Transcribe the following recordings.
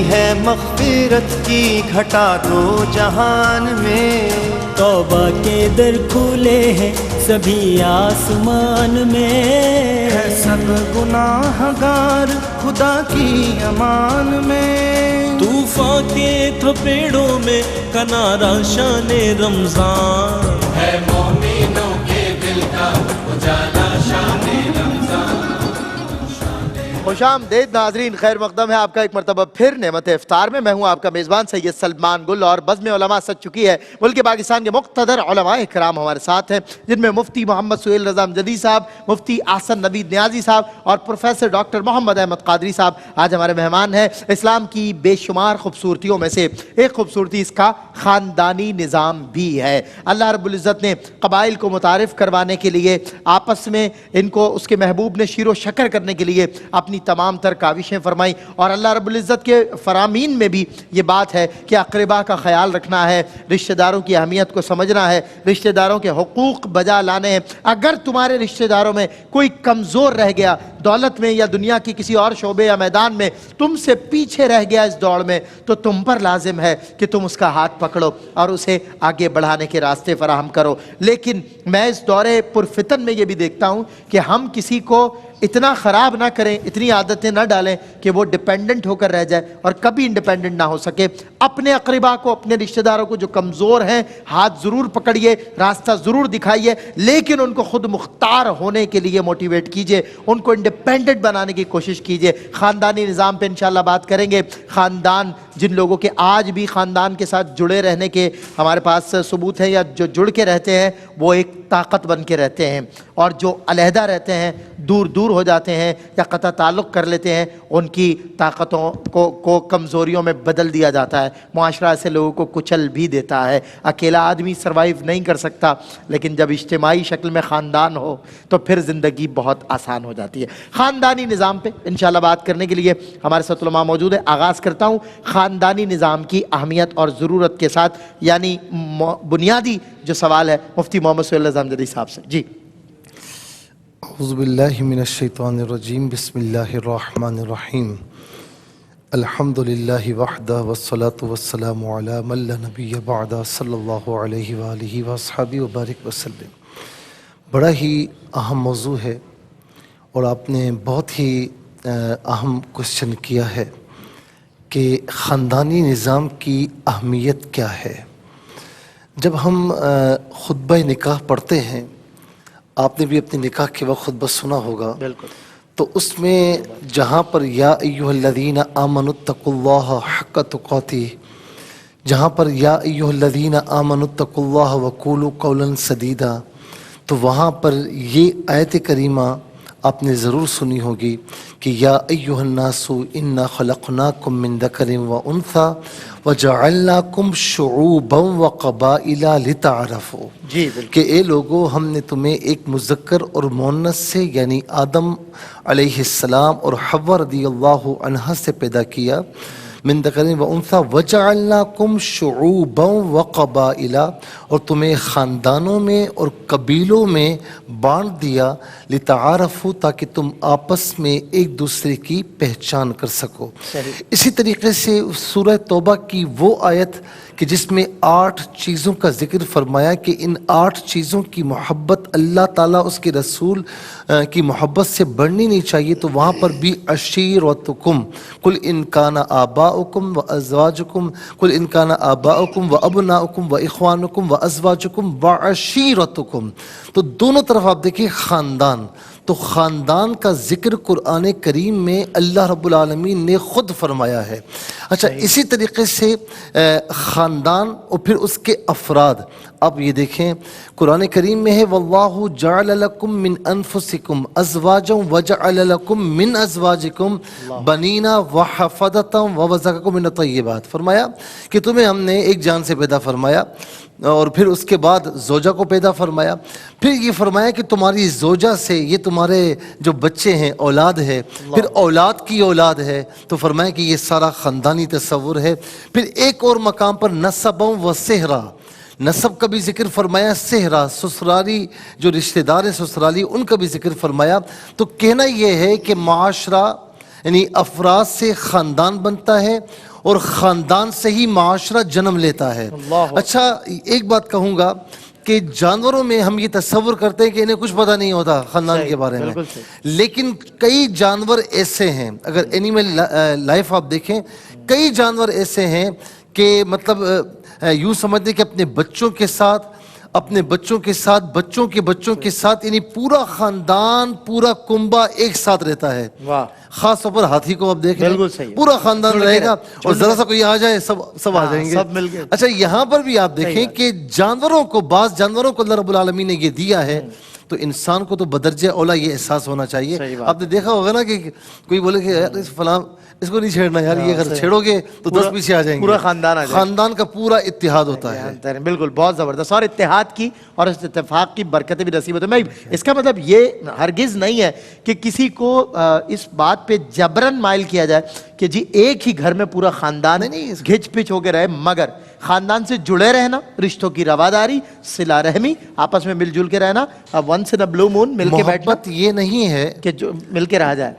ہے مغفرت کی گھٹا دو جہان میں، توبہ کے در کھلے ہیں سبھی آسمان میں، ہے سب گناہ گار خدا کی امان میں، طوفان کے تھپیڑوں میں کنارا شان رمضان، ہے مومنوں کے دل کا اجالا شان رمضان۔ خوش آمدید ناظرین، خیر مقدم ہے آپ کا ایک مرتبہ پھر نعمت افطار میں۔ میں ہوں آپ کا میزبان سید سلمان گل، اور بزم علماء سج چکی ہے۔ ملک پاکستان کے مقتدر علماء اکرام ہمارے ساتھ ہیں، جن میں مفتی محمد سہیل رضا امجدی صاحب، مفتی احسن نوید نیازی صاحب اور پروفیسر ڈاکٹر محمد احمد قادری صاحب آج ہمارے مہمان ہیں۔ اسلام کی بے شمار خوبصورتیوں میں سے ایک خوبصورتی اس کا خاندانی نظام بھی ہے۔ اللہ رب العزت نے قبائل کو متعارف کروانے کے لیے، آپس میں ان کو اس کے محبوب نے شیر و شکر کرنے کے لیے اپنی تمام تر کاوشیں فرمائیں، اور اللہ رب العزت کے فرامین میں بھی یہ بات ہے کہ اقربا کا خیال رکھنا ہے، رشتہ داروں کی اہمیت کو سمجھنا ہے، رشتہ داروں کے حقوق بجا لانے ہیں۔ اگر تمہارے رشتہ داروں میں کوئی کمزور رہ گیا، دولت میں یا دنیا کی کسی اور شعبے یا میدان میں تم سے پیچھے رہ گیا اس دوڑ میں، تو تم پر لازم ہے کہ تم اس کا ہاتھ پکڑو اور اسے آگے بڑھانے کے راستے فراہم کرو۔ لیکن میں اس دورے پرفتن میں یہ بھی دیکھتا ہوں کہ ہم کسی کو اتنا خراب نہ کریں، اتنی عادتیں نہ ڈالیں کہ وہ ڈیپینڈنٹ ہو کر رہ جائے اور کبھی انڈیپینڈنٹ نہ ہو سکے۔ اپنے اقربا کو، اپنے رشتہ داروں کو جو کمزور ہیں، ہاتھ ضرور پکڑیے، راستہ ضرور دکھائیے، لیکن ان کو خود مختار ہونے کے لیے موٹیویٹ کیجیے، ان کو انڈیپینڈنٹ بنانے کی کوشش کیجیے۔ خاندانی نظام پہ انشاءاللہ بات کریں گے۔ خاندان، جن لوگوں کے آج بھی خاندان کے ساتھ جڑے رہنے کے ہمارے پاس ثبوت ہیں یا جو جڑ کے رہتے ہیں، وہ ایک طاقت بن کے رہتے ہیں، اور جو علیحدہ رہتے ہیں، دور دور ہو جاتے ہیں یا قطع تعلق کر لیتے ہیں، ان کی طاقتوں کو کمزوریوں میں بدل دیا جاتا ہے۔ معاشرہ ایسے لوگوں کو کچل بھی دیتا ہے۔ اکیلا آدمی سروائیو نہیں کر سکتا، لیکن جب اجتماعی شکل میں خاندان ہو تو پھر زندگی بہت آسان ہو جاتی ہے۔ خاندانی نظام پہ انشاءاللہ بات کرنے کے لیے ہمارے ساتھ علماء موجود ہیں۔ آغاز کرتا ہوں خاندانی نظام کی اہمیت اور ضرورت کے ساتھ، یعنی بنیادی جو سوال ہے مفتی محمد سہیل رضا امجدی صاحب سے۔ جی اعوذ باللہ من الشیطان الرجیم، بسم اللہ الرحمن الرحیم، الحمد للہ وحدہ والصلاة والسلام علی من لا نبی بعدہ، صلی اللہ علیہ وآلہ وصحبہ وبارک وسلم۔ بڑا ہی اہم موضوع ہے، اور آپ نے بہت ہی اہم کوشچن کیا ہے کہ خاندانی نظام کی اہمیت کیا ہے۔ جب ہم خطبہ نکاح پڑھتے ہیں، آپ نے بھی اپنے نکاح کے وقت خطبہ سنا ہوگا، بالکل، تو اس میں جہاں پر یا ایھا الذین آمنوا اتقوا اللہ حق تقاتہ، جہاں پر یا ایھا الذین آمنوا اتقوا اللہ وقولوا قولا سدیدا، تو وہاں پر یہ آیت کریمہ آپ نے ضرور سنی ہوگی کہ یا ایھا الناس انا خلقناکم من ذکر وانثی وجعلناکم شعوبا وقبائل لتعارفوا، جی بالکل، کہ اے لوگو، ہم نے تمہیں ایک مذکر اور مؤنث سے، یعنی آدم علیہ السلام اور حوا رضی اللہ عنہا سے پیدا کیا، من ذکر و انثی وجعلناکم شعوبا وقبائل، اور تمہیں خاندانوں میں اور قبیلوں میں بانٹ دیا، لتعارفوا، تاکہ تم آپس میں ایک دوسرے کی پہچان کر سکو۔ اسی طریقے سے سورہ توبہ کی وہ آیت کہ جس میں 8 چیزوں کا ذکر فرمایا کہ ان 8 چیزوں کی محبت اللہ تعالیٰ اس کے رسول کی محبت سے بڑھنی نہیں چاہیے، تو وہاں پر بھی عشیرتکم، قل ان کان آباؤکم و ازواجکم، قل ان کان آباؤکم و ابناؤکم و اخوانکم و ازواجکم و عشیرتکم، تو دونوں طرف آپ دیکھیں خاندان، تو خاندان کا ذکر قرآن کریم میں اللہ رب العالمین نے خود فرمایا ہے۔ اچھا، اسی طریقے سے خاندان اور پھر اس کے افراد، اب یہ دیکھیں قرآن کریم میں ہے واللہ جعل لکم من انفسکم ازواجا وجعل لکم من ازواجکم بنینا وحفدتا ورزقکم من الطیبات، فرمایا کہ تمہیں ہم نے ایک جان سے پیدا فرمایا، اور پھر اس کے بعد زوجہ کو پیدا فرمایا، پھر یہ فرمایا کہ تمہاری زوجہ سے یہ تمہارے جو بچے ہیں اولاد ہے، پھر اولاد کی اولاد ہے، تو فرمایا کہ یہ سارا خاندانی تصور ہے۔ پھر ایک اور مقام پر نسبا و صہرا، نسب کا بھی ذکر فرمایا، صہرا سسرالی جو رشتہ دار ہیں سسرالی، ان کا بھی ذکر فرمایا۔ تو کہنا یہ ہے کہ معاشرہ یعنی افراد سے خاندان بنتا ہے اور خاندان سے ہی معاشرہ جنم لیتا ہے. اچھا ایک بات کہوں گا کہ جانوروں میں ہم یہ تصور کرتے ہیں کہ انہیں کچھ پتہ نہیں ہوتا خاندان کے بارے میں, لیکن کئی جانور ایسے ہیں, اگر اینیمل لائف آپ دیکھیں, کئی جانور ایسے ہیں کہ مطلب یوں سمجھتے کہ اپنے بچوں کے ساتھ بچوں کے بچوں کے ساتھ, یعنی پورا خاندان, پورا کنبہ ایک ساتھ رہتا ہے. خاص طور پر ہاتھی کو آپ دیکھ لیں, پورا خاندان رہے گا اور ذرا سا کوئی آ جائے سب آ جائیں گے. اچھا یہاں پر بھی آپ دیکھیں کہ بعض جانوروں کو اللہ رب العالمین نے یہ دیا ہے, تو انسان کو تو بدرجہ اولا یہ احساس ہونا چاہیے. آپ نے دیکھا ہوگا نا کہ کوئی بولے کہ یار فلاں اس کو نہیں چھیڑنا یار, یہ اگر چھیڑو گے تو 10 پیچھے آ جائیں گے. پورا خاندان آ جائے, خاندان کا پورا اتحاد ہوتا ہے. بالکل, بہت زبردست. اور اتحاد کی اور اس اتفاق کی برکتیں بھی نصیب ہوتی ہیں. میں اس کا مطلب یہ ہرگز نہیں ہے کہ کسی کو اس بات پہ جبرن مائل کیا جائے کہ جی ایک ہی گھر میں پورا خاندان گھچ پچ ہو کے رہے, مگر خاندان سے جڑے رہنا, رشتوں کی رواداری, صلہ رحمی, آپس میں مل جل کے رہنا, ونس ان اے بلو مون مل کے بیٹھنا. محبت یہ نہیں ہے کہ جو مل کے رہا جائے,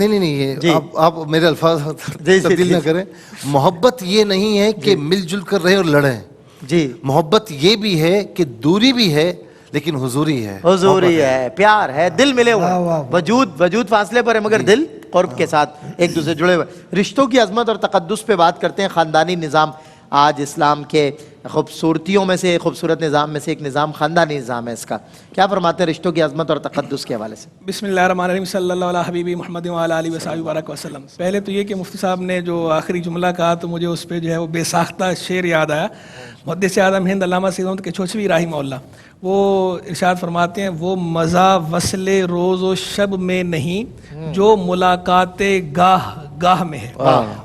نہیں آپ میرے الفاظ تبدیل نہ کریں. محبت یہ نہیں ہے کہ مل جل کر رہے اور لڑیں. جی محبت یہ بھی ہے کہ دوری بھی ہے لیکن حضوری ہے, حضوری ہے, پیار ہے, دل ملے ہوئے, وجود فاصلے پر ہے مگر دل قرب کے ساتھ ایک دوسرے جڑے ہوئے. رشتوں کی عظمت اور تقدس پہ بات کرتے ہیں. خاندانی نظام آج اسلام کے خوبصورتیوں میں سے, خوبصورت نظام میں سے ایک نظام خاندانی نظام ہے. اس کا کیا فرماتے ہیں رشتوں کی عظمت اور تقدس کے حوالے سے؟ بسم اللہ الرحمن الرحیم, صلی اللہ علیہ حبیبی محمد وعلی آلہ وصحبہ وبارک وسلم. پہلے تو یہ کہ مفتی صاحب نے جو آخری جملہ کہا تو مجھے اس پہ جو ہے وہ بے ساختہ شعر یاد آیا. محدث اعظم ہند علامہ سید احمد کچھوچوی رحمہ اللہ, وہ ارشاد فرماتے ہیں, وہ مزہ وصل روز و شب میں نہیں جو ملاقات گاہ میں ہے.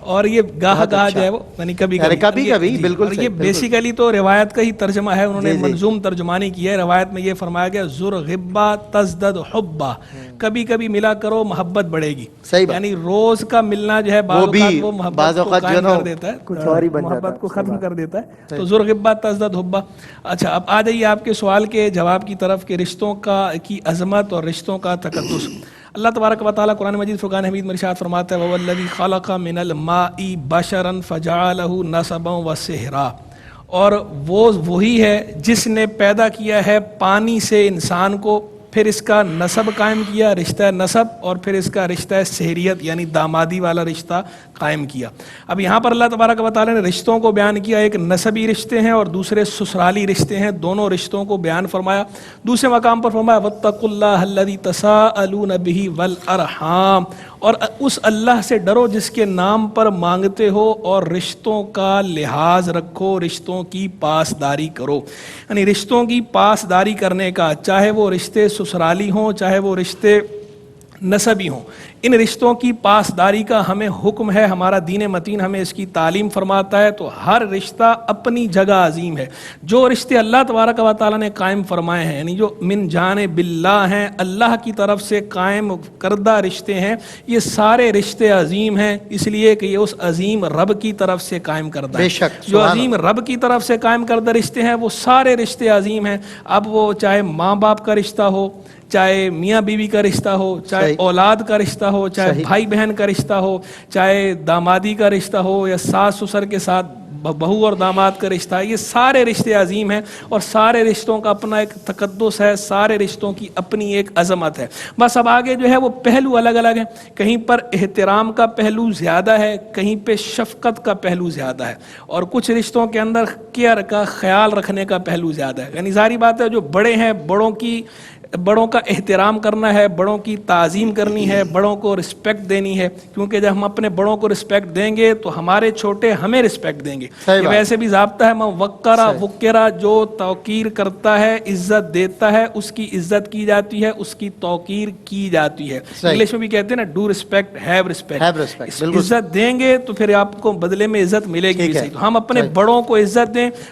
اور یہ گاہ جو ہے وہ یعنی کبھی بالکل, اور یہ بیسیکلی تو روایت کا ہی ترجمہ ہے, انہوں نے منظوم ترجمانی کی ہے. روایت میں یہ فرمایا گیا زر غبہ تزدد حبہ, کبھی کبھی ملا کرو محبت بڑھے گی. یعنی روز کا ملنا جو ہے وہ محبت کو قائم کر دیتا ہے, محبت کو ختم کر دیتا ہے. تو زر غبہ تزدد حبہ. اچھا اب آ جائیے آپ کے سوال کے جواب کی طرف کہ رشتوں کی عظمت اور رشتوں کا تقدس. اللہ تبارک و تعالیٰ قرآن مجید فرقان حمید میں ارشاد فرماتا ہے وَوَالَّذِي خَلَقَ مِنَ الْمَاءِ بَشَرًا فَجَعَلَهُ نَسَبًا وَصِهْرًا, اور وہ وہی ہے جس نے پیدا کیا ہے پانی سے انسان کو, پھر اس کا نسب قائم کیا, رشتہ نسب, اور پھر اس کا رشتہ سہریت یعنی دامادی والا رشتہ قائم کیا. اب یہاں پر اللہ تبارک و تعالیٰ نے رشتوں کو بیان کیا, ایک نسبی رشتے ہیں اور دوسرے سسرالی رشتے ہیں, دونوں رشتوں کو بیان فرمایا. دوسرے مقام پر فرمایا وَاتَّقُوا اللَّهَ الَّذِي تَسَاءَلُونَ بِهِ وَالْأَرْحَامَ, اور اس اللہ سے ڈرو جس کے نام پر مانگتے ہو اور رشتوں کا لحاظ رکھو, رشتوں کی پاسداری کرو. یعنی رشتوں کی پاسداری کرنے کا, چاہے وہ رشتے سسرالی ہوں چاہے وہ رشتے نسبی ہوں, ان رشتوں کی پاسداری کا ہمیں حکم ہے. ہمارا دین متین ہمیں اس کی تعلیم فرماتا ہے. تو ہر رشتہ اپنی جگہ عظیم ہے. جو رشتے اللہ تبارک و تعالیٰ نے قائم فرمائے ہیں, یعنی جو من جانب اللہ ہیں, اللہ کی طرف سے قائم کردہ رشتے ہیں, یہ سارے رشتے عظیم ہیں, اس لیے کہ یہ اس عظیم رب کی طرف سے قائم کردہ ہیں. جو عظیم رب کی طرف سے قائم کردہ رشتے ہیں وہ سارے رشتے عظیم ہیں. اب وہ چاہے ماں باپ کا رشتہ ہو, چاہے میاں بیوی کا رشتہ ہو, چاہے اولاد کا رشتہ ہو, چاہے بھائی بہن کا رشتہ ہو, چاہے دامادی کا رشتہ ہو, یا ساس سسر کے ساتھ بہو اور داماد کا رشتہ ہے, یہ سارے رشتے عظیم ہیں اور سارے رشتوں کا اپنا ایک تقدس ہے, سارے رشتوں کی اپنی ایک عظمت ہے. بس اب آگے جو ہے وہ پہلو الگ الگ ہیں. کہیں پر احترام کا پہلو زیادہ ہے, کہیں پہ شفقت کا پہلو زیادہ ہے, اور کچھ رشتوں کے اندر کیئر کا, خیال رکھنے کا پہلو زیادہ ہے. یعنی ظاہری بات ہے جو بڑے ہیں, بڑوں کا احترام کرنا ہے, بڑوں کی تعظیم کرنی ہے, بڑوں کو رسپیکٹ دینی ہے, کیونکہ جب ہم اپنے بڑوں کو رسپیکٹ دیں گے تو ہمارے چھوٹے ہمیں رسپیکٹ دیں گے. یہ ویسے بھی ضابطہ ہے, من وقرا وقرا, جو توقیر کرتا ہے عزت دیتا ہے, اس کی عزت کی جاتی ہے, اس کی توقیر کی جاتی ہے. انگلش میں بھی کہتے ہیں نا ڈو رسپیکٹ ہیو رسپیکٹ. عزت دیں گے تو پھر آپ کو بدلے میں عزت ملے گی. تو ہم اپنے بڑوں کو عزت دیں,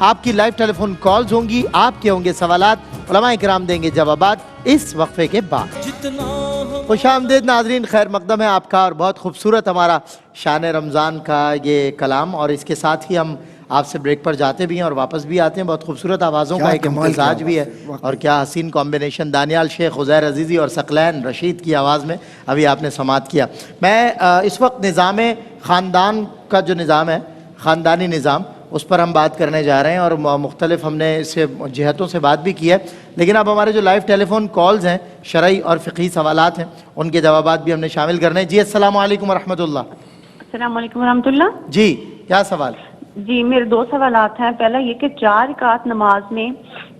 آپ کی لائیو ٹیلی فون کالز ہوں گی, آپ کے ہوں گے سوالات, علماء کرام دیں گے جوابات اس وقفے کے بعد. خوش آمدید ناظرین, خیر مقدم ہے آپ کا, اور بہت خوبصورت ہمارا شان رمضان کا یہ کلام, اور اس کے ساتھ ہی ہم آپ سے بریک پر جاتے بھی ہیں اور واپس بھی آتے ہیں. بہت خوبصورت آوازوں کا ایک امتزاج بھی ہے, اور کیا حسین کمبینیشن دانیال شیخ, عزیر عزیزی اور ثقلین رشید کی آواز میں ابھی آپ نے سماعت کیا. میں اس وقت نظام خاندان کا جو نظام ہے, خاندانی نظام, اس پر ہم بات کرنے جا رہے ہیں, اور مختلف ہم نے اس سے جہتوں سے بات بھی کی ہے. لیکن اب ہمارے جو لائیو ٹیلی فون کالز ہیں, شرعی اور فقہی سوالات ہیں, ان کے جوابات بھی ہم نے شامل کرنے ہیں. جی السلام علیکم ورحمۃ اللہ. السلام علیکم ورحمۃ اللہ. جی کیا سوال؟ جی میرے 2 سوالات ہیں. پہلا یہ کہ 4 رکعت نماز میں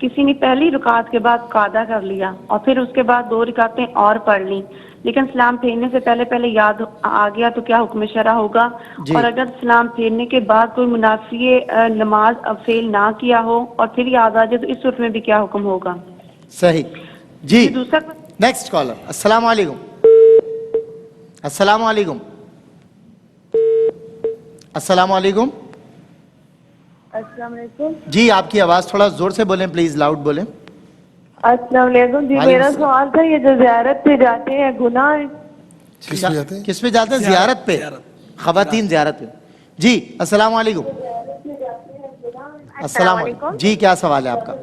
کسی نے پہلی رکعت کے بعد قاعدہ کر لیا اور پھر اس کے بعد 2 رکعتیں اور پڑھ لی, لیکن سلام پھیرنے سے پہلے یاد آ گیا تو کیا حکم شرع ہوگا؟ اور اگر سلام پھیرنے کے بعد کوئی منافی نماز فیل نہ کیا ہو اور پھر یاد آ جائے تو اس صورت میں بھی کیا حکم ہوگا؟ صحیح. جی دوسرا نیکسٹ کالر. السلام علیکم. السلام علیکم. السلام علیکم. السلام علیکم. جی آپ کی آواز تھوڑا زور سے بولیں پلیز, لاؤڈ بولیں. السلام علیکم. جی میرا سوال تھا, یہ جو زیارت پہ جاتے ہیں گناہ ہے؟ کس پہ جاتے ہیں؟ زیارت پہ, خواتین زیارت پہ. جی السلام علیکم. السلام علیکم. جی کیا سوال ہے آپ کا؟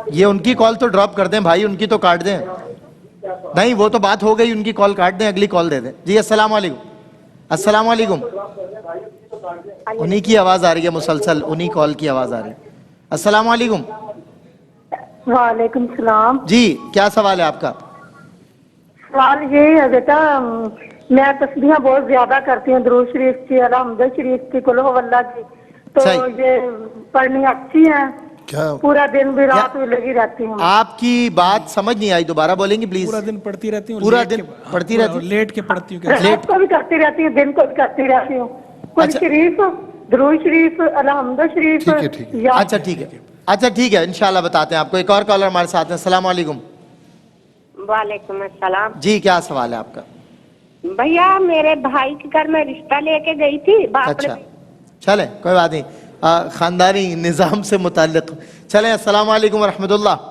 یہ ان کی کال تو ڈراپ کر دیں بھائی, ان کی تو کاٹ دیں. نہیں وہ تو بات ہو گئی, ان کی کال کاٹ دیں, اگلی کال دے دیں. جی السلام علیکم. السلام علیکم. انہی کی آواز آ رہی ہے مسلسل, انہی کال کی آواز آ رہی ہے. السلام علیکم. وعلیکم السلام. جی کیا سوال ہے آپ کا؟ سوال یہی ہے بیٹا, میں تسبیحاں بہت زیادہ کرتی ہوں, درود شریف کی, الحمد شریف کی, قل ہو اللہ کی, تو یہ پڑھنی اچھی ہے؟ پورا دن بھی رات بھی لگی رہتی ہوں. آپ کی بات سمجھ نہیں آئی, دوبارہ بولیں گی پلیز؟ پورا دن پڑھتی رہتی ہوں. پورا دن پڑھتی رہتی ہوں, لیٹ کے پڑھتی ہوں. رات کو بھی کرتی رہتی ہوں, دن کو بھی کرتی رہتی ہوں. قل شریف, درود شریف, الحمد شریف. اچھا ٹھیک ہے, اچھا ٹھیک ہے, انشاءاللہ بتاتے ہیں آپ کو. ایک اور کالر ہمارے ساتھ ہیں. السلام علیکم. وعلیکم السلام. جی کیا سوال ہے آپ کا؟ بھیا میرے بھائی کے گھر میں رشتہ لے کے گئی تھی. اچھا چلیں کوئی بات نہیں, خاندانی نظام سے متعلق. چلیں السلام علیکم ورحمۃ اللہ.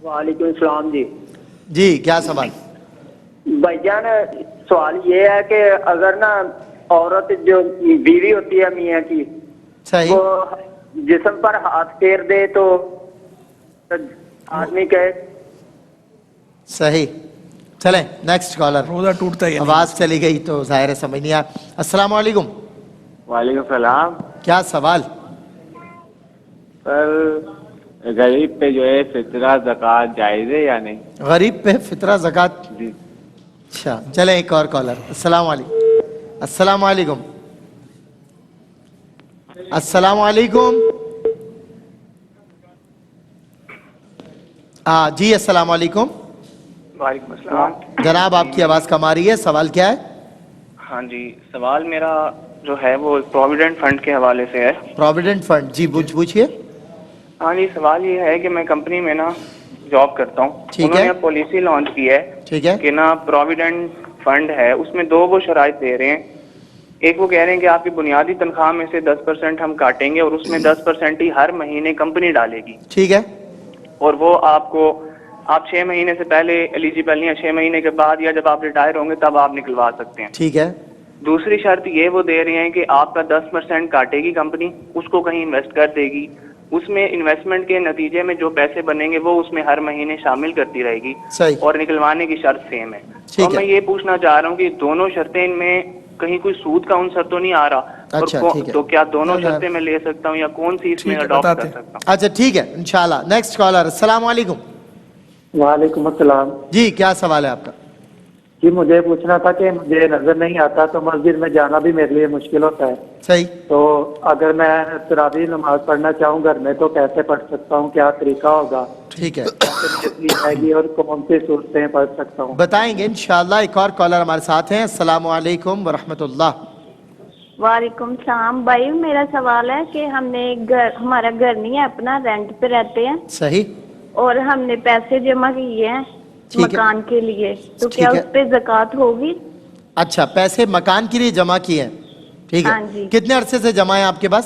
وعلیکم السلام. جی جی کیا سوال؟ بھائی جان سوال یہ ہے کہ اگر نا عورت جو بیوی ہوتی ہے میاں کی, صحیح, وہ جسم پر ہاتھ پھیر دے تو آدمی کہے. صحیح. چلیں نیکسٹ کالر. روزہ ٹوٹتا ہے, آواز چلی گئی تو ظاہر ہے سمجھ نہیں آیا. السلام علیکم. وعلیکم السلام. کیا سوال؟ سر غریب پہ جو ہے فطرہ زکوٰۃ جائز ہے یا نہیں؟ غریب پہ فطرہ زکوٰۃ؟ جی. اچھا چلیں ایک اور کالر. السلام علیکم. السلام علیکم. السلام علیکم. جی السلام علیکم. وعلیکم السلام. جناب آپ کی آواز کم آ رہی ہے, سوال کیا ہے؟ ہاں جی سوال میرا جو ہے وہ پروویڈنٹ فنڈ کے حوالے سے ہے. پروویڈنٹ فنڈ, جی پوچھیے. ہاں جی سوال یہ ہے کہ میں کمپنی میں نا جاب کرتا ہوں, انہوں نے پالیسی لانچ کی ہے کہ نا پروویڈنٹ فنڈ ہے, اس میں 2 وہ شرائط دے رہے ہیں. ایک وہ کہہ رہے ہیں کہ آپ کی بنیادی تنخواہ میں سے 10% ہم کاٹیں گے اور اس میں 10% ہی ہر مہینے کمپنی ڈالے گی. ٹھیک ہے. اور وہ آپ 6 مہینے سے پہلے ایلیجیبل نہیں ہے, 6 مہینے کے بعد یا جب آپ ریٹائر ہوں گے تب آپ نکلوا سکتے ہیں. ٹھیک ہے. دوسری شرط یہ وہ دے رہے ہیں کہ آپ کا 10% کاٹے گی کمپنی, اس کو کہیں انویسٹ کر دے گی, اس میں انویسٹمنٹ کے نتیجے میں جو پیسے بنیں گے وہ اس میں ہر مہینے شامل کرتی رہے گی, اور نکلوانے کی شرط سیم ہے. تو میں یہ پوچھنا چاہ رہا ہوں کہ دونوں شرطیں ان میں کہیں کوئی سود کا عنصر تو نہیں آ رہا, تو کیا دونوں شرطیں میں لے سکتا ہوں یا کون سی اس میں اڈاپٹ کر سکتا ہوں؟ اچھا ٹھیک ہے انشاءاللہ. Next caller. السلام علیکم. وعلیکم السلام. جی کیا سوال ہے آپ کا؟ جی مجھے پوچھنا تھا کہ مجھے نظر نہیں آتا تو مسجد میں جانا بھی میرے لیے مشکل ہوتا ہے. صحیح. تو اگر میں تراویح نماز پڑھنا چاہوں گھر میں تو کیسے پڑھ سکتا ہوں, کیا طریقہ ہوگا؟ ٹھیک ہے, آئے گی اور کون سی صورتیں پڑھ سکتا ہوں بتائیں گے انشاءاللہ. ایک اور کالر ہمارے ساتھ ہیں. السلام علیکم ورحمۃ اللہ. وعلیکم السلام. بھائی میرا سوال ہے کہ ہم نے ہمارا گھر نہیں ہے اپنا, رینٹ پہ رہتے ہیں. صحیح. اور ہم نے پیسے جمع کیے ہیں مکان کے لیے, تو کیا اس پہ زکوٰۃ ہوگی؟ اچھا پیسے مکان کے لیے جمع کیے ہیں, ٹھیک ہے. ہاں جی. کتنے عرصے سے جمع ہے آپ کے پاس؟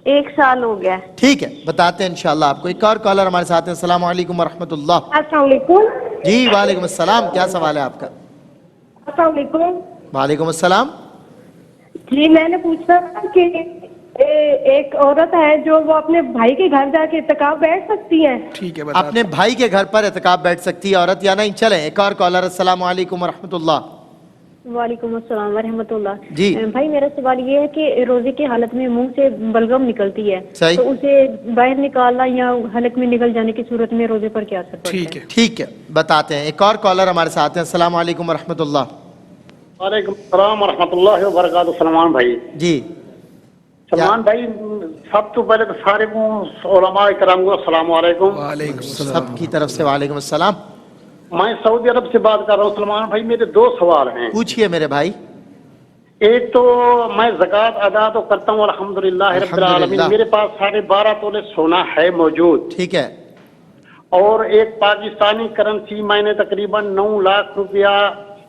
1 سال ہو گیا. ٹھیک ہے, بتاتے ہیں انشاءاللہ آپ کو. ایک اور کالر ہمارے ساتھ ہیں. السلام علیکم ورحمۃ اللہ. السلام علیکم. جی وعلیکم السلام, کیا سوال ہے آپ کا؟ السلام علیکم. وعلیکم السلام. جی میں نے پوچھنا تھا کہ ایک عورت ہے جو وہ اپنے بھائی کے گھر جا کے اعتکاف بیٹھ سکتی ہے؟ ٹھیک ہے, اپنے بھائی کے گھر پر اعتکاف بیٹھ سکتی ہے عورت یا نہیں؟ چلیں ایک اور کالر. السلام علیکم ورحمۃ اللہ. وعلیکم السلام ورحمۃ اللہ. جی بھائی میرا سوال یہ ہے کہ روزے کی حالت میں منہ سے بلغم نکلتی ہے, تو اسے باہر نکالنا یا حلق میں نکل جانے کی صورت میں روزے پر کیا اثر پڑتا ہے؟ ٹھیک ہے, بتاتے ہیں. ایک اور کالر ہمارے ساتھ ہیں. السلام علیکم ورحمۃ اللہ. وعلیکم السلام ورحمۃ اللہ وبرکاتہ. سلمان بھائی. جی سلمان بھائی, سب تو پہلے تو سارے علماء کرام کو السلام علیکم. سب کی طرف سے وعلیکم السلام. میں سعودی عرب سے بات کر رہا ہوں. سلمان بھائی میرے 2 سوال ہیں. پوچھئے میرے بھائی. ایک تو میں زکوٰۃ ادا تو کرتا ہوں الحمدللہ رب العالمین. میرے پاس 12.5 تولے سونا ہے موجود. ٹھیک ہے. اور ایک پاکستانی کرنسی میں نے تقریباً 9 لاکھ روپیہ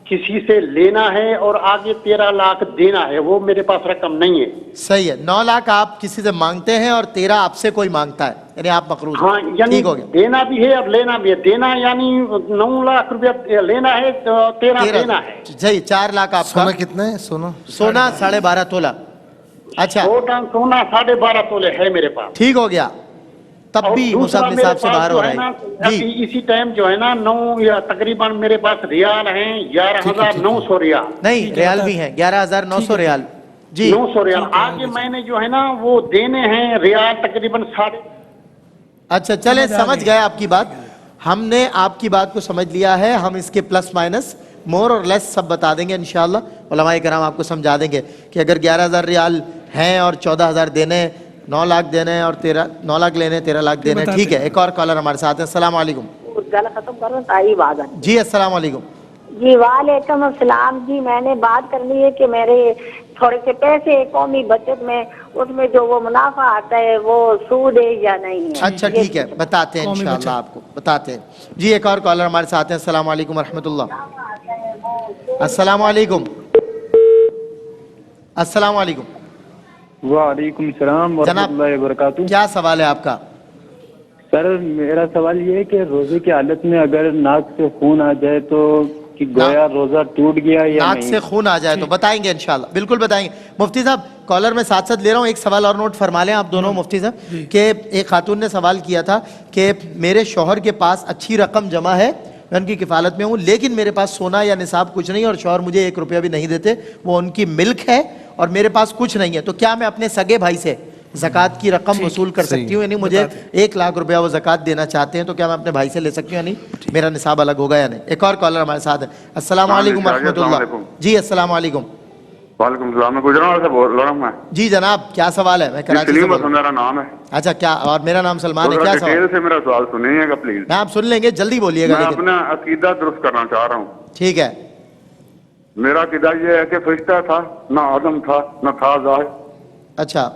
کسی سے لینا ہے اور آگے 13 لاکھ دینا ہے. وہ میرے پاس رقم نہیں ہے. صحیح ہے. 9 لاکھ آپ کسی سے مانگتے ہیں اور 13 آپ سے کوئی مانگتا ہے, یعنی آپ مقروض ہیں. ہاں, یعنی ٹھیک ہو گیا. دینا بھی ہے اور لینا بھی ہے. دینا یعنی 9 لاکھ روپیہ لینا ہے, 13 دینا ہے. صحیح, 4 لاکھ آپ کا. سونا کتنا ہے؟ سونا 12.5 تولہ. اچھا, سونا 12.5 تولے ہے میرے پاس. ٹھیک ہو گیا. تب بھی مصحف نصاب سے باہر ہو رہا ہے. جی اسی ٹائم جو ہے نا 9 یا تقریباً میرے پاس ریال ہیں 11,900 ریال. نہیں, ریال بھی ہیں 11,900 ریال. جی 900 ریال. آگے میں نے جو ہے نا وہ دینے ہیں ریال تقریباً 7.5. اچھا چلیں, سمجھ گئے آپ کی بات. ہم نے آپ کی بات کو سمجھ لیا ہے. ہم اس کے پلس مائنس مور اور لیس سب بتا دیں گے انشاءاللہ. علماء کرام آپ کو سمجھا دیں گے کہ اگر 11,000 ریال ہیں اور 14,000 دینے, 9 لاکھ دینے اور 9 لاکھ لینے, 13 لاکھ دینے. ٹھیک ہے, ایک اور کالر ہمارے ساتھ ہیں. السلام علیکم. ختم کرو تائی بات. جی السلام علیکم. جی وعلیکم السلام. جی میں نے بات کرنی ہے کہ میرے تھوڑے سے پیسے قومی بچت میں, اس میں جو وہ منافع آتا ہے وہ سود ہے یا نہیں ہے؟ اچھا ٹھیک ہے, بتاتے ہیں انشاءاللہ آپ کو, بتاتے ہیں. جی ایک اور کالر ہمارے ساتھ ہیں. السلام علیکم ورحمۃ اللہ. السلام علیکم. السلام علیکم. وعلیکم السلام ورحمۃ اللہ وبرکاتہ. کیا سوال ہے آپ کا؟ سر میرا سوال یہ ہے کہ روزے کی حالت میں اگر ناک سے خون آ جائے تو کہ گویا روزہ ٹوٹ گیا یا ناک نہیں؟ سے خون آ جائے تو بتائیں گے انشاءاللہ, بالکل بتائیں گے. مفتی صاحب کالر میں ساتھ ساتھ لے رہا ہوں, ایک سوال اور نوٹ فرما لیں آپ دونوں مفتی صاحب, کہ ایک خاتون نے سوال کیا تھا کہ میرے شوہر کے پاس اچھی رقم جمع ہے, میں ان کی کفالت میں ہوں, لیکن میرے پاس سونا یا نصاب کچھ نہیں اور شوہر مجھے 1 روپیہ بھی نہیں دیتے, وہ ان کی ملک ہے اور میرے پاس کچھ نہیں ہے, تو کیا میں اپنے سگے بھائی سے زکوٰۃ کی رقم وصول کر سکتی ہوں؟ یعنی مجھے 1 لاکھ روپیہ وہ زکوٰۃ دینا چاہتے ہیں, تو کیا میں اپنے بھائی سے لے سکتی ہوں؟ یعنی میرا نصاب الگ ہوگا یا نہیں؟ ایک اور کالر ہمارے ساتھ ہے. السلام علیکم ورحمۃ اللہ. جی السلام علیکم. وعلیکم السلام. میں گجرات سے بول رہا ہوں. میں جی جناب, کیا سوال ہے؟ میں کراچی سے بول رہا ہوں. میرا نام ہے. اچھا کیا, اور میرا نام سلمان ہے. کیا سوال سے میرا سوال سنیے گا پلیز. میں آپ سن لیں گے, جلدی بولیے گا. میں اپنا عقیدہ درست کرنا چاہ رہا ہوں. ٹھیک ہے. میرا عقیدہ یہ ہے کہ فرشتہ تھا, نہ آدم تھا, نہ تھا ظاہر. اچھا,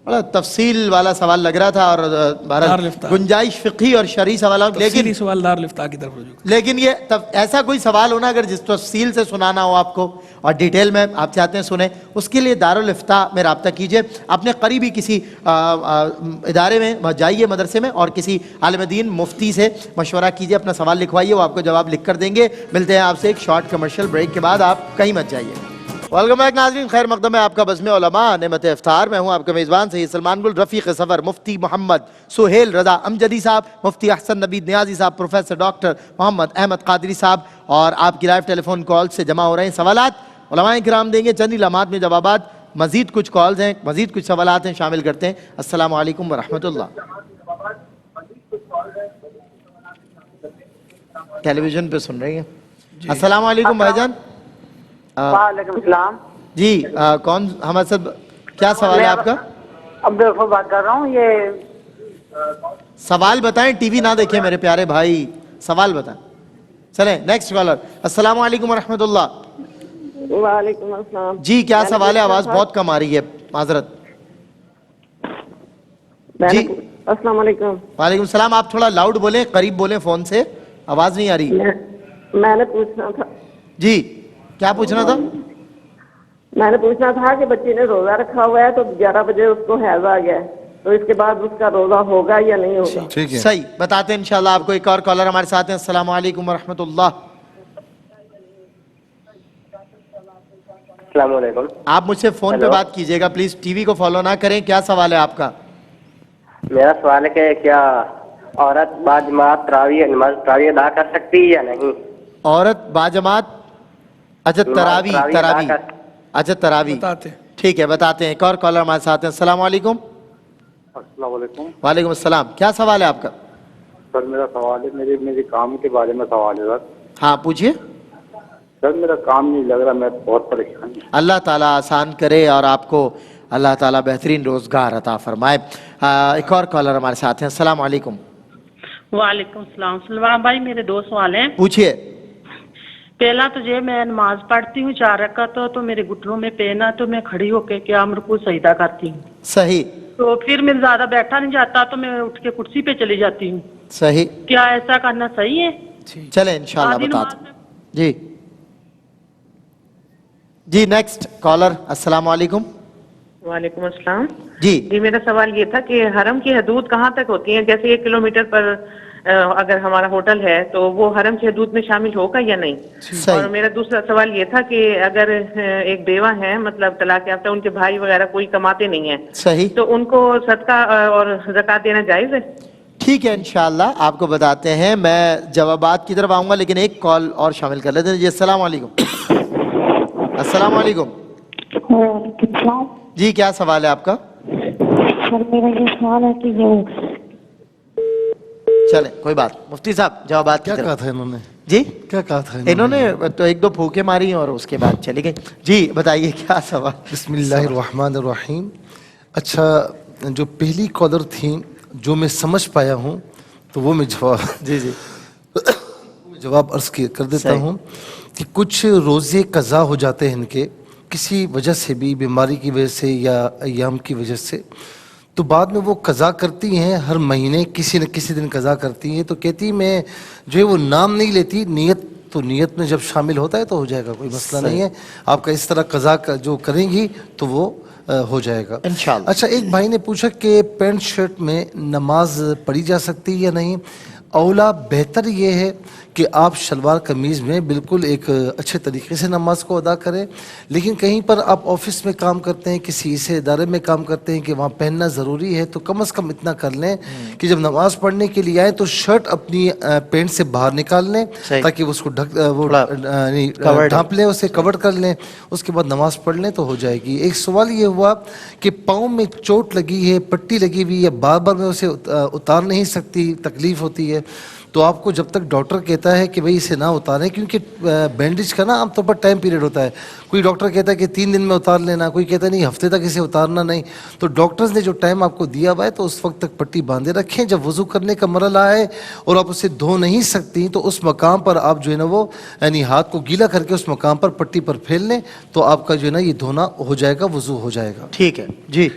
بڑا تفصیل والا سوال لگ رہا تھا اور گنجائش فقہی اور شرعی سوالوں, لیکن سوال دارالفتاء کی طرف رجوع. لیکن یہ ایسا کوئی سوال ہونا اگر جس تفصیل سے سنانا ہو آپ کو اور ڈیٹیل میں آپ چاہتے ہیں سنیں, اس کے لیے دارالفتاء میں رابطہ کیجئے. اپنے قریبی کسی ادارے میں جائیے, مدرسے میں, اور کسی عالم دین مفتی سے مشورہ کیجئے, اپنا سوال لکھوائیے, وہ آپ کو جواب لکھ کر دیں گے. ملتے ہیں آپ سے ایک شارٹ کمرشل بریک کے بعد, آپ کہیں مت جائیے. ویلکم بیک ناظرین, خیر مقدم ہے آپ کا بزم علماء نعمت افطار. میں ہوں آپ کا میزبان سید سلمان گل, رفیق سفر مفتی محمد سہیل رضا امجدی صاحب, مفتی احسن نبید نیازی صاحب, پروفیسر ڈاکٹر محمد احمد قادری صاحب, اور آپ کی لائیو ٹیلی فون کال سے جمع ہو رہے ہیں سوالات. علماء کرام دیں گے چند ہی لمحات میں جوابات. مزید کچھ کالز ہیں, مزید کچھ سوالات ہیں, شامل کرتے ہیں. السلام علیکم ورحمۃ اللہ. ٹیلی ویژن پہ سن رہی ہیں. السلام علیکم بھائی جان. وعلیکم السلام. جی کون ہمارے ساتھ, کیا سوال ہے آپ کا؟ عبدالغفور بات کر رہا ہوں. یہ سوال بتائیں, ٹی وی نہ دیکھیں میرے پیارے بھائی, سوال بتائیں. چلیں نیکسٹ کالر. السلام علیکم ورحمۃ اللہ. وعلیکم السلام. جی کیا سوال ہے؟ آواز بہت کم آ رہی ہے, معذرت. جی السلام علیکم. وعلیکم السلام. آپ تھوڑا لاؤڈ بولیں, قریب بولیں فون سے, آواز نہیں آ رہی. میں نے پوچھنا تھا. جی کیا پوچھنا تھا؟ میں نے پوچھنا تھا کہ بچی نے روزہ رکھا ہوا ہے تو 11 بجے اس کو حیض آ گیا ہے، تو اس کے بعد اس کا روزہ ہوگا یا نہیں ہوگا؟ صحیح بتاتے ہیں انشاءاللہ آپ کو. ایک اور کالر ہمارے ساتھ ہیں. السلام علیکم ورحمۃ اللہ. السلام علیکم. آپ مجھ سے فون پہ بات کیجیے گا پلیز, ٹی وی کو فالو نہ کریں. کیا سوال ہے آپ کا؟ میرا سوال ہے کہ کیا عورت باجماعت نماز تراویح ادا کر سکتی ہے یا نہیں؟ عورت باجماعت, اچھا تراویح اچھا تراویح ٹھیک ہے بتاتے ہیں. ایک اور کالر ہمارے ساتھ ہیں. السلام علیکم. السلام علیکم. وعلیکم السلام. کیا سوال ہے آپ کا؟ سر میرا سوال ہے میرے کام کے بارے میں سوال ہے سر. ہاں پوچھیے. سر میرا کام نہیں لگ رہا, میں بہت پریشان ہوں. اللہ تعالیٰ آسان کرے اور آپ کو اللہ تعالیٰ بہترین روزگار عطا فرمائے. ایک اور کالر ہمارے ساتھ ہیں. السلام علیکم. وعلیکم السلام. سلمان بھائی میرے 2 سوال ہیں. پوچھیے. پہلا تو یہ میں نماز پڑھتی ہوں 4 رکعت تو میرے گھٹنوں میں پین ہے تو میں کھڑی ہو کے قیام رکوع سجدہ کرتی ہوں. صحیح. تو پھر میں زیادہ بیٹھا نہیں جاتا تو میں اٹھ کے کرسی پہ چلی جاتی ہوں. صحیح. کیا ایسا کرنا صحیح ہے؟ چلیں انشاءاللہ بتاتے ہیں. جی نیکسٹ کالر. السلام علیکم. وعلیکم السلام. جی میرا سوال یہ تھا کہ حرم کی حدود کہاں تک ہوتی ہیں؟ جیسے 1 کلومیٹر پر اگر ہمارا ہوٹل ہے تو وہ حرم کی حدود میں شامل ہوگا یا نہیں؟ اور میرا دوسرا سوال یہ تھا کہ اگر ایک بیوہ ہے مطلب طلاق یافتہ, ان کے بھائی وغیرہ کوئی کماتے نہیں ہیں, صحیح, تو ان کو صدقہ اور زکوٰۃ دینا جائز ہے؟ ٹھیک ہے انشاءاللہ آپ کو بتاتے ہیں. میں جوابات کی طرف آؤں گا لیکن ایک کال اور شامل کر لیتے ہیں. جی السلام علیکم. السلام علیکم. وعلیکم السلام. جی کیا سوال ہے آپ کا؟ سر میرا یہ سوال ہے کہ چلیں کوئی بات. مفتی صاحب جوابات کیا کہا تھا انہوں نے؟ جی کیا کہا تھا انہوں نے؟ تو 1-2 پھوکے ماری اور اس کے بعد چلی گئی. جی بتائیے کیا سوال. بسم اللہ الرحمن الرحیم. اچھا جو پہلی کالر تھیں جو میں سمجھ پایا ہوں تو وہ میں جواب عرض کر دیتا ہوں کہ کچھ روزے قضا ہو جاتے ہیں ان کے کسی وجہ سے بھی, بیماری کی وجہ سے یا ایام کی وجہ سے, تو بعد میں وہ قضا کرتی ہیں. ہر مہینے کسی نہ کسی دن قضا کرتی ہیں. تو کہتی میں جو ہے وہ نام نہیں لیتی, نیت تو نیت میں جب شامل ہوتا ہے تو ہو جائے گا, کوئی مسئلہ نہیں ہے. آپ کا اس طرح قضا جو کریں گی تو وہ ہو جائے گا انشاءاللہ. اچھا ایک بھائی نے پوچھا کہ پینٹ شرٹ میں نماز پڑھی جا سکتی ہے یا نہیں. اولا بہتر یہ ہے کہ آپ شلوار قمیض میں بالکل ایک اچھے طریقے سے نماز کو ادا کریں. لیکن کہیں پر آپ آفس میں کام کرتے ہیں, کسی ایسے ادارے میں کام کرتے ہیں کہ وہاں پہننا ضروری ہے, تو کم از کم اتنا کر لیں کہ جب نماز پڑھنے کے لیے آئیں تو شرٹ اپنی پینٹ سے باہر نکال لیں تاکہ اس کو ڈھانپ لیں, اسے کور کر لیں, اس کے بعد نماز پڑھ لیں تو ہو جائے گی. ایک سوال یہ ہوا کہ پاؤں میں چوٹ لگی ہے, پٹی لگی ہوئی ہے, بار بار میں اسے اتار نہیں سکتی, تکلیف ہوتی ہے, تو آپ کو جب تک ڈاکٹر کہتا ہے کہ بھئی اسے نہ اتاریں, کیونکہ بینڈیج کا نا عام طور پر ٹائم پیریڈ ہوتا ہے. کوئی ڈاکٹر کہتا ہے کہ 3 دن میں اتار لینا, کوئی کہتا ہے نہیں ہفتے تک اسے اتارنا نہیں. تو ڈاکٹرز نے جو ٹائم آپ کو دیا ہوا ہے تو اس وقت تک پٹی باندھے رکھیں. جب وضو کرنے کا مرحلہ آئے اور آپ اسے دھو نہیں سکتی تو اس مقام پر آپ جو ہے نا وہ یعنی ہاتھ کو گیلا کر کے اس مقام پر پٹی پر پھیل لیں تو آپ کا جو ہے نا یہ دھونا ہو جائے گا, وضو ہو جائے گا. ٹھیک ہے. جی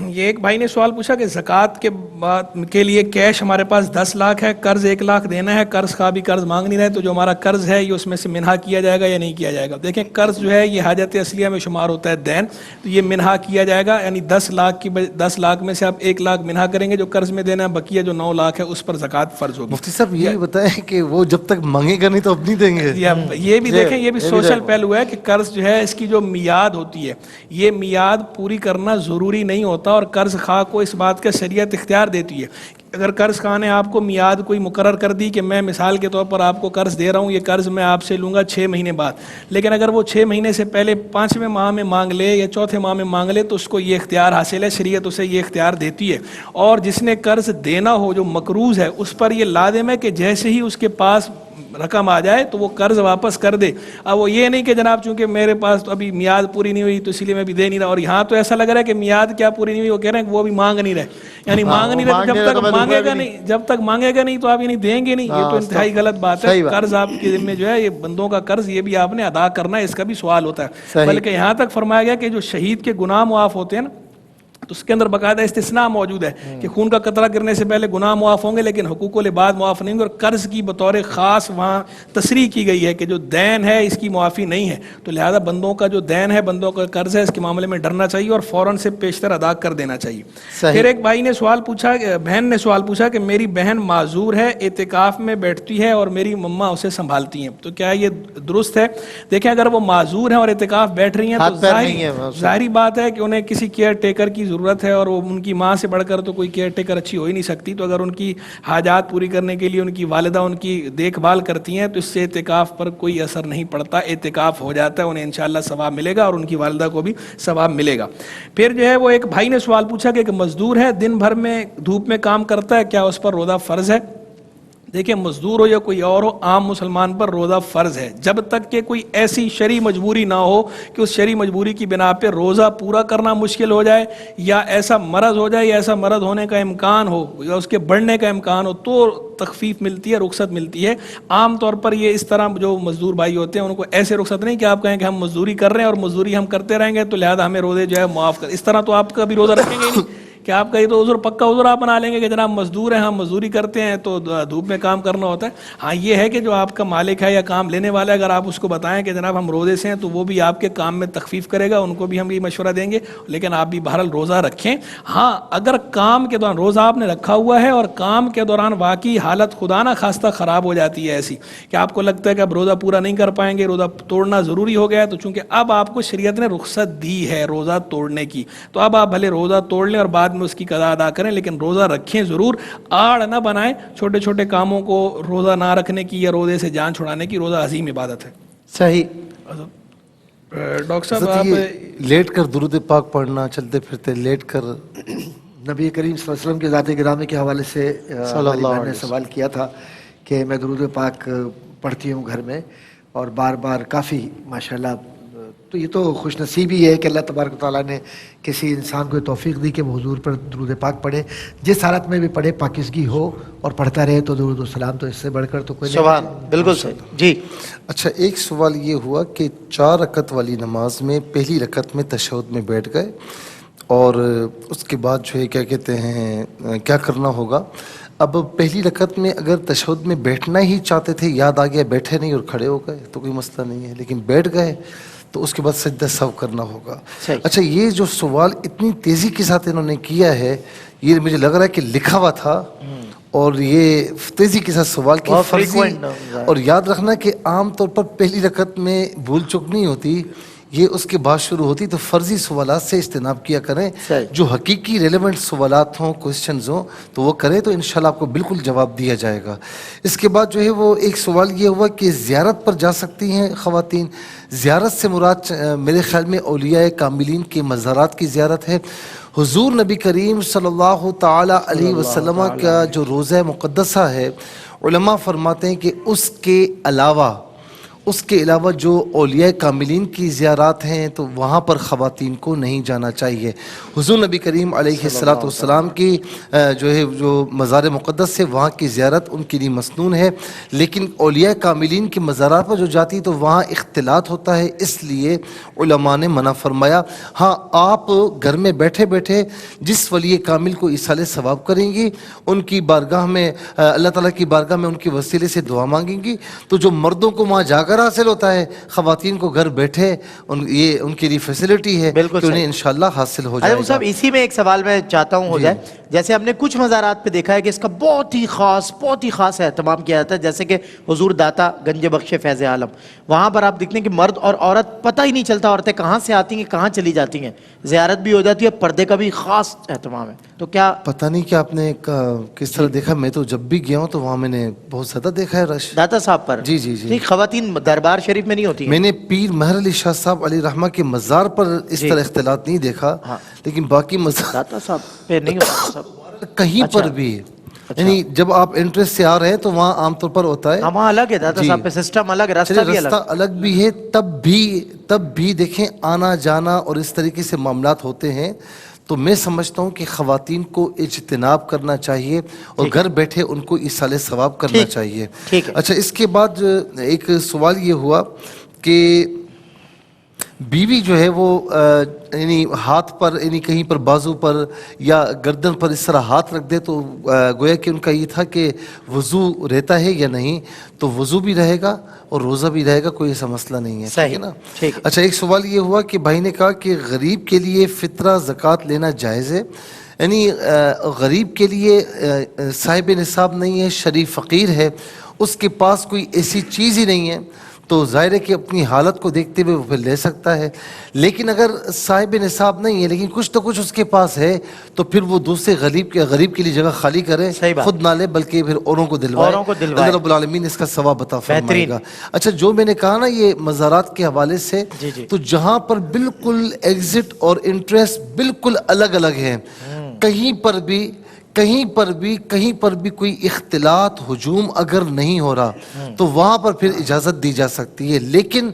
یہ ایک بھائی نے سوال پوچھا کہ زکوٰۃ کے بعد کے لیے کیش ہمارے پاس 10 لاکھ ہے, قرض 1 لاکھ دینا ہے, قرض کا بھی قرض مانگ نہیں رہے, تو جو ہمارا قرض ہے یہ اس میں سے منہا کیا جائے گا یا نہیں کیا جائے گا؟ دیکھیں قرض جو ہے یہ حاجت اصلیہ میں شمار ہوتا ہے دین, تو یہ منہا کیا جائے گا. یعنی 10 لاکھ میں سے آپ 1 لاکھ منہا کریں گے جو قرض میں دینا ہے, بقیہ جو 9 لاکھ ہے اس پر زکوٰۃ فرض ہوگی. مفتی صاحب یہ بتائیں کہ وہ جب تک مانگے گا نہیں تو اب نہیں دیں گے. یہ بھی دیکھیں, یہ بھی سوشل پہلو ہے کہ قرض جو ہے اس کی جو میعاد ہوتی ہے یہ میعاد پوری کرنا ضروری نہیں ہوتا, اور قرض خواہ کو اس بات کا شریعت اختیار دیتی ہے. اگر قرض خواہ نے آپ کو میعاد کوئی مقرر کر دی کہ میں مثال کے طور پر آپ کو قرض دے رہا ہوں, یہ قرض میں آپ سے لوں گا 6 مہینے بعد, لیکن اگر وہ 6 مہینے سے پہلے 5ویں ماہ میں مانگ لے یا 4تھے ماہ میں مانگ لے تو اس کو یہ اختیار حاصل ہے, شریعت اسے یہ اختیار دیتی ہے. اور جس نے قرض دینا ہو جو مقروض ہے اس پر یہ لازم ہے کہ جیسے ہی اس کے پاس رقم آ جائے تو وہ قرض واپس کر دے. اب وہ یہ نہیں کہ جناب چونکہ میرے پاس تو ابھی میعاد پوری نہیں ہوئی تو اسی لیے میں بھی دے نہیں رہا, اور یہاں تو ایسا لگ رہا ہے کہ میعاد کیا پوری نہیں ہوئی, وہ کہہ رہے ہیں کہ وہ بھی مانگ نہیں رہے, یعنی مانگ نہیں رہے, جب تک مانگے گا نہیں تو آپ یہ نہیں دیں گے نہیں. یہ تو انتہائی غلط بات ہے. قرض آپ کے ذمہ جو ہے یہ بندوں کا قرض یہ بھی آپ نے ادا کرنا ہے, اس کا بھی سوال ہوتا ہے. بلکہ یہاں تک فرمایا گیا کہ جو شہید کے گناہ معاف ہوتے ہیں نا تو اس کے اندر باقاعدہ استثناء موجود ہے کہ خون کا قطرہ گرنے سے پہلے گناہ معاف ہوں گے لیکن حقوق العباد معاف نہیں ہوں گے، اور قرض کی بطور خاص وہاں تصریح کی گئی ہے کہ جو دین ہے اس کی معافی نہیں ہے، تو لہذا بندوں کا جو دین ہے، بندوں کا قرض ہے، اس کے معاملے میں ڈرنا چاہیے اور فوراً سے پیشتر ادا کر دینا چاہیے۔ پھر ایک بھائی نے سوال پوچھا، بہن نے سوال پوچھا کہ میری بہن معذور ہے، اعتکاف میں بیٹھتی ہے اور میری مما اسے سنبھالتی ہیں، تو کیا یہ درست ہے؟ دیکھیں اگر وہ معذور ہیں اور اعتکاف بیٹھ رہی ہیں تو ظاہری بات ہے کہ انہیں کسی کیئر ٹیکر کی ضرورت ہے، اور وہ ان کی ماں سے بڑھ کر تو کوئی کیئر ٹیکر اچھی ہو ہی نہیں سکتی، تو اگر ان کی حاجات پوری کرنے کے لیے ان کی والدہ ان کی دیکھ بھال کرتی ہیں تو اس سے اعتکاف پر کوئی اثر نہیں پڑتا، اعتکاف ہو جاتا ہے، انہیں انشاءاللہ ثواب ملے گا اور ان کی والدہ کو بھی ثواب ملے گا۔ پھر جو ہے وہ ایک بھائی نے سوال پوچھا کہ ایک مزدور ہے، دن بھر میں دھوپ میں کام کرتا ہے، کیا اس پر روزہ فرض ہے؟ دیکھیں مزدور ہو یا کوئی اور ہو، عام مسلمان پر روزہ فرض ہے جب تک کہ کوئی ایسی شرعی مجبوری نہ ہو کہ اس شرعی مجبوری کی بنا پہ روزہ پورا کرنا مشکل ہو جائے، یا ایسا مرض ہو جائے، یا ایسا مرض ہونے کا امکان ہو، یا اس کے بڑھنے کا امکان ہو، تو تخفیف ملتی ہے، رخصت ملتی ہے۔ عام طور پر یہ اس طرح جو مزدور بھائی ہوتے ہیں ان کو ایسے رخصت نہیں کہ آپ کہیں کہ ہم مزدوری کر رہے ہیں اور مزدوری ہم کرتے رہیں گے تو لہذا ہمیں روزے جو ہے معاف کر، اس طرح تو آپ کا بھی روزہ رکھیں گے نہیں کہ آپ کا یہ تو عذر پکا عذر آپ بنا لیں گے کہ جناب مزدور ہیں، ہم مزدوری کرتے ہیں تو دھوپ میں کام کرنا ہوتا ہے۔ ہاں یہ ہے کہ جو آپ کا مالک ہے یا کام لینے والا ہے، اگر آپ اس کو بتائیں کہ جناب ہم روزے سے ہیں تو وہ بھی آپ کے کام میں تخفیف کرے گا، ان کو بھی ہم یہ مشورہ دیں گے، لیکن آپ بھی بہرحال روزہ رکھیں۔ ہاں اگر کام کے دوران روزہ آپ نے رکھا ہوا ہے اور کام کے دوران واقعی حالت خدا نہ خواستہ خراب ہو جاتی ہے ایسی کہ آپ کو لگتا ہے کہ اب روزہ پورا نہیں کر پائیں گے، روزہ توڑنا ضروری ہو گیا ہے، تو چونکہ اب آپ کو شریعت نے رخصت دی ہے روزہ توڑنے کی، تو اب آپ بھلے روزہ توڑ لیں اور بعد میں اس کی قضا ادا کریں، لیکن روزہ رکھیں ضرور، آڑ نہ بنائیں چھوٹے چھوٹے کاموں کو روزہ نہ رکھنے کی یا روزے سے جان چھڑانے کی۔ روزہ عظیم عبادت ہے۔ صحیح۔ ڈاکٹر صاحب آپ لیٹ کر درود پاک پڑھنا، چلتے پھرتے لیٹ کر، نبی کریم صلی اللہ علیہ وسلم کے ذات گرامی کے حوالے سے ہماری بہن نے سوال کیا تھا کہ میں درود پاک پڑھتی ہوں گھر میں اور بار بار کافی ماشاءاللہ، تو یہ تو خوش نصیبی ہے کہ اللہ تبارک و تعالیٰ نے کسی انسان کو توفیق دی کہ وہ حضور پر درود پاک پڑھے، جس حالت میں بھی پڑھے، پاکیزگی ہو اور پڑھتا رہے تو درود و سلام تو اس سے بڑھ کر تو کوئی نہیں۔ سبحان، بالکل صحیح جی۔ اچھا ایک سوال یہ ہوا کہ 4 رکعت والی نماز میں پہلی رکعت میں تشہد میں بیٹھ گئے اور اس کے بعد جو ہے کیا کہتے ہیں کیا کرنا ہوگا؟ اب پہلی رکعت میں اگر تشہد میں بیٹھنا ہی چاہتے تھے، یاد آ گیا بیٹھے نہیں اور کھڑے ہو گئے تو کوئی مسئلہ نہیں ہے، لیکن بیٹھ گئے تو اس کے بعد سجدہ سہو کرنا ہوگا۔ اچھا یہ جو سوال اتنی تیزی کے ساتھ انہوں نے کیا ہے، یہ مجھے لگ رہا ہے کہ لکھا ہوا تھا اور یہ تیزی کے ساتھ سوال کی فرضی، اور یاد رکھنا کہ عام طور پر پہلی رکعت میں بھول چک نہیں ہوتی، یہ اس کے بعد شروع ہوتی، تو فرضی سوالات سے اجتناب کیا کریں، جو حقیقی ریلیونٹ سوالات ہوں، کوسچنز ہوں تو وہ کریں تو انشاءاللہ آپ کو بالکل جواب دیا جائے گا۔ اس کے بعد جو ہے وہ ایک سوال یہ ہوا کہ زیارت پر جا سکتی ہیں خواتین؟ زیارت سے مراد میرے خیال میں اولیاء کاملین کے مزارات کی زیارت ہے۔ حضور نبی کریم صلی اللہ تعالی علیہ وسلم کا جو روضہ مقدسہ ہے، علماء فرماتے ہیں کہ اس کے علاوہ جو اولیاء کاملین کی زیارات ہیں تو وہاں پر خواتین کو نہیں جانا چاہیے۔ حضور نبی کریم علیہ السلام کی جو مزار مقدس ہے وہاں کی زیارت ان کے لیے مسنون ہے، لیکن اولیاء کاملین کی مزارات پر جو جاتی تو وہاں اختلاط ہوتا ہے، اس لیے علماء نے منع فرمایا۔ ہاں آپ گھر میں بیٹھے بیٹھے جس ولی کامل کو ایصال ثواب کریں گی، ان کی بارگاہ میں اللہ تعالیٰ کی بارگاہ میں ان کے وسیلے سے دعا مانگیں گی، تو جو مردوں کو وہاں جا کر حاصل ہوتا ہے خواتین کو گھر بیٹھے یہ ان کے لیے فیسلٹی ہے کہ انہیں انشاءاللہ حاصل ہو جائے گا۔ صاحب اسی میں ایک سوال میں چاہتا ہوں ہو جائے، جیسے ہم نے کچھ مزارات پہ دیکھا ہے کہ اس کا بہت ہی خاص اہتمام کیا جاتا ہے، جیسے کہ حضور داتا گنج بخش فیض عالم، وہاں پر آپ دیکھتے ہیں کہ مرد اور عورت پتہ ہی نہیں چلتا عورتیں کہاں سے آتی ہیں کہاں چلی جاتی ہیں، زیارت بھی ہو جاتی ہے، پردے کا بھی خاص اہتمام ہے، تو کیا پتہ نہیں کہ آپ نے کس طرح دیکھا؟ میں تو جب بھی گیا ہوں تو وہاں میں نے بہت زیادہ دیکھا ہے رش داتا صاحب پر۔ جی جی جی، خواتین دربار شریف میں نہیں ہوتی ہیں۔ میں نے پیر مہر علی شاہ صاحب علی رحمہ کے مزار پر اس طرح اختلاط نہیں دیکھا، لیکن باقی مزار داتا صاحب پہ نہیں ہوتا صاحب کہیں پر بھی، یعنی جب آپ انٹرسٹ سے آ رہے ہیں تو وہاں عام طور پر ہوتا ہے، وہاں الگ ہے داتا صاحب پہ سسٹم الگ، راستہ بھی الگ بھی ہے، تب بھی دیکھیں آنا جانا اور اس طریقے سے معاملات ہوتے ہیں، تو میں سمجھتا ہوں کہ خواتین کو اجتناب کرنا چاہیے اور گھر بیٹھے ان کو ایصال ثواب کرنا چاہیے۔ اچھا اس کے بعد ایک سوال یہ ہوا کہ بیوی جو ہے وہ یعنی ہاتھ پر یعنی کہیں پر بازو پر یا گردن پر اس طرح ہاتھ رکھ دے تو گویا کہ ان کا یہ تھا کہ وضو رہتا ہے یا نہیں، تو وضو بھی رہے گا اور روزہ بھی رہے گا، کوئی ایسا مسئلہ نہیں ہے، ٹھیک ہے نا؟ اچھا، ایک سوال یہ ہوا کہ بھائی نے کہا کہ غریب کے لیے فطرہ زکوٰۃ لینا جائز ہے، یعنی غریب کے لیے صاحب نصاب نہیں ہے، شریف فقیر ہے، اس کے پاس کوئی ایسی چیز ہی نہیں ہے، تو ظاہر ہے کہ اپنی حالت کو دیکھتے ہوئے وہ پھر لے سکتا ہے. لیکن اگر صاحب نصاب نہیں ہے لیکن کچھ تو کچھ اس کے پاس ہے تو پھر وہ دوسرے غریب کے لیے جگہ خالی کرے، خود نہ لے بلکہ پھر اوروں کو دلوائے. اللہ رب العالمین اس کا ثواب عطا فرمائے گا. اچھا، جو میں نے کہا نا یہ مزارات کے حوالے سے، تو جہاں پر بالکل ایگزٹ اور انٹریسٹ بالکل الگ الگ ہیں، کہیں پر بھی کوئی اختلاط ہجوم اگر نہیں ہو رہا تو وہاں پر پھر اجازت دی جا سکتی ہے، لیکن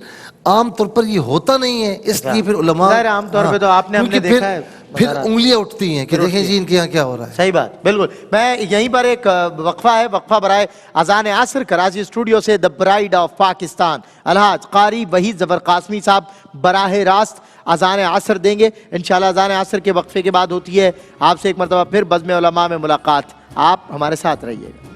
عام طور پر یہ ہوتا نہیں ہے، اس لیے پھر علماء عام طور پہ تو آپ نے ہم نے دیکھا ہے پھر انگلیاں اٹھتی ہیں کہ دیکھیں جی ان کے یہاں کیا ہو رہا ہے. صحیح بات، بالکل. میں یہیں پر ایک وقفہ ہے، وقفہ برائے اذان عصر. کراچی اسٹوڈیو سے دا برائیڈ آف پاکستان الحاج قاری وحید ظفر قاسمی صاحب براہ راست اذان عصر دیں گے. انشاءاللہ اذان عصر کے وقفے کے بعد ہوتی ہے آپ سے ایک مرتبہ پھر بزم علماء میں ملاقات. آپ ہمارے ساتھ رہیے گا.